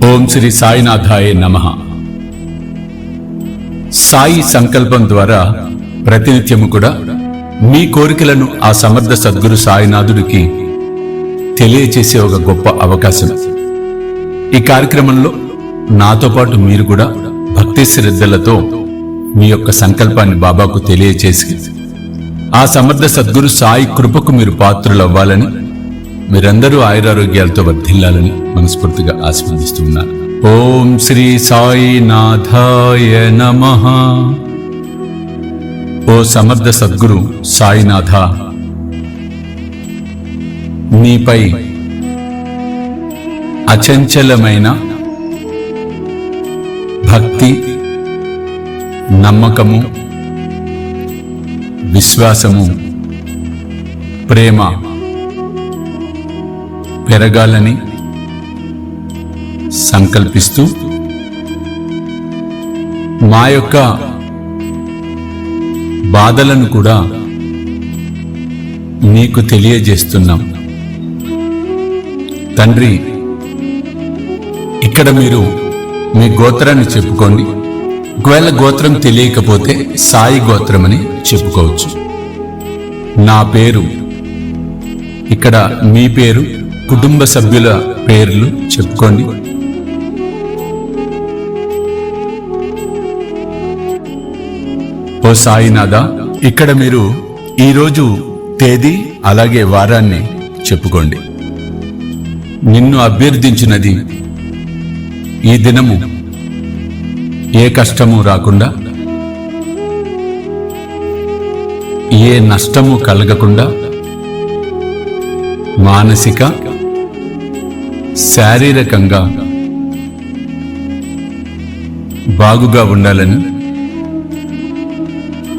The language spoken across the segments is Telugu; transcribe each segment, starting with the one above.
ఓం శ్రీ సాయినాథాయ నమః. సాయి సంకల్పం ద్వారా ప్రతినిత్యము కూడా మీ కోరికలను ఆ సమర్థ సద్గురు సాయినాథుడికి తెలియచేసే ఒక గొప్ప అవకాశం. ఈ కార్యక్రమంలో నాతో పాటు మీరు కూడా భక్తి శ్రద్ధలతో మీ యొక్క సంకల్పాన్ని బాబాకు తెలియచేసి ఆ సమర్థ సద్గురు సాయి కృపకు మీరు పాత్రులవ్వాలని, మీరందరూ ఆయురారోగ్యాలతో వర్ధిల్లాలని మనస్ఫూర్తిగా ఆశీర్వదిస్తున్నాను. ఓం శ్రీ సాయినాథాయ నమః. ఓ సమర్థ సద్గురు సాయినాథ, నీపై అచంచలమైన భక్తి, నమ్మకము, విశ్వాసము, ప్రేమ పెరగాలని సంకల్పిస్తూ మా యొక్క బాధలను కూడా నీకు తెలియజేస్తున్నాం. తండ్రి, ఇక్కడ మీరు మీ గోత్రాన్ని చెప్పుకోండి. ఒకవేళ గోత్రం తెలియకపోతే సాయి గోత్రం అని చెప్పుకోవచ్చు. నా పేరు, ఇక్కడ మీ పేరు, కుటుంబ సభ్యుల పేర్లు చెప్పుకోండి. ఓ సాయినాథ, ఇక్కడ మీరు ఈరోజు తేదీ అలాగే వారాన్ని చెప్పుకోండి. నిన్ను అభ్యర్థించినది ఈ దినము ఏ కష్టము రాకుండా, ఏ నష్టము కలగకుండా మానసిక శారీరకంగా బాగుగా ఉండాలని,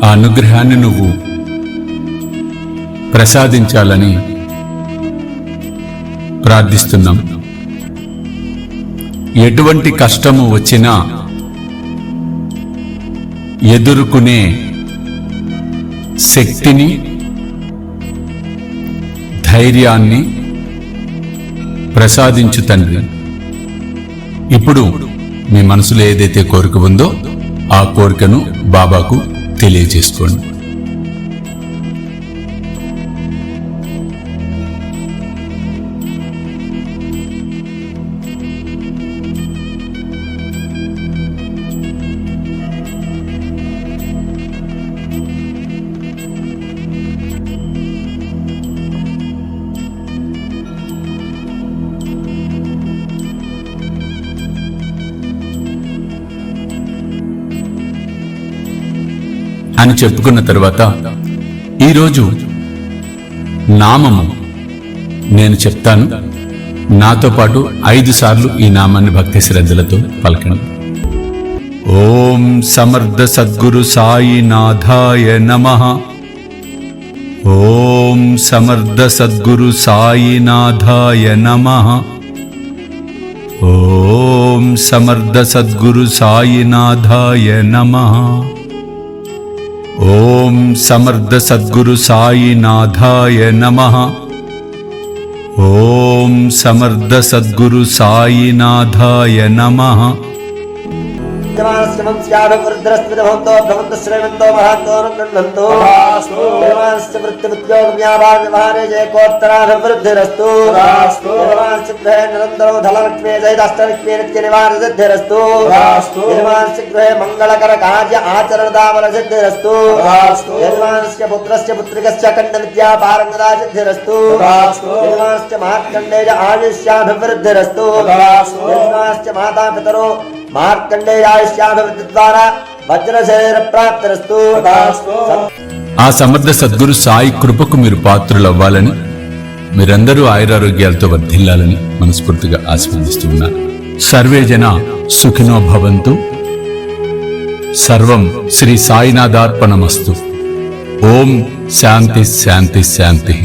ఆ అనుగ్రహాన్ని నువ్వు ప్రసాదించాలని ప్రార్థిస్తున్నాం. ఎటువంటి కష్టము వచ్చినా ఎదుర్కొనే శక్తిని, ధైర్యాన్ని ప్రసాదించు తండ్రి. ఇప్పుడు మీ మనసులో ఏదైతే కోరిక ఉందో ఆ కోరికను బాబాకు తెలియజేసుకోండి. అని చెప్పుకున్న తరువాత ఈరోజు నామము నేను చెప్తాను. నాతో పాటు 5 సార్లు ఈ నామాన్ని భక్తి శ్రద్ధలతో పలకండి. ఓం సమర్థ సద్గురు సాయినాథాయ నమః. ఓం సమర్థ సద్గురు సాయినాథాయ నమః. ఓం సమర్థ సద్గురు సాయినాథాయ నమః. ఓం సమర్థ సద్గురు సాయినాథాయ నమః. ఓం సమర్థ సద్గురు సాయినాథాయ నమః. ృద్రస్మితో భ్రమంత శ్రేమంతో మహాంతో వృత్తిద్యోగవ్యాపారే జయకోత్తరాభివృద్ధిరస్తు. నిరంతరో ధనలక్ష్మే జయదష్టలక్ష్మీ నిత్య నివార సిద్ధిరస్తు. గృహే మంగళకర కార్య ఆచరణదామల సిద్ధిరస్తు. పుత్రస్య పుత్రికస్య ఖండ విద్యా పారంగదా సిద్ధిరస్తు. మార్కండేయ ఆయుష్యాభివృద్ధిరస్తు. మాతా పితరో మార్కండేయాయుష్యాభివృద్ధి ద్వారా వజ్రశరీర ప్రాప్తిరస్తు. ఆ సమర్థ సద్గురు సాయి కృపకు మీరు పాత్రులవ్వాలని, మీరందరూ ఆయురారోగ్యాలతో వర్ధిల్లాలని మనస్ఫూర్తిగా ఆశీర్వదిస్తున్నాను. సర్వే జన సుఖినో భవంతు. సర్వం శ్రీ సాయినాథార్పణమస్తు. ఓం శాంతి శాంతి శాంతి.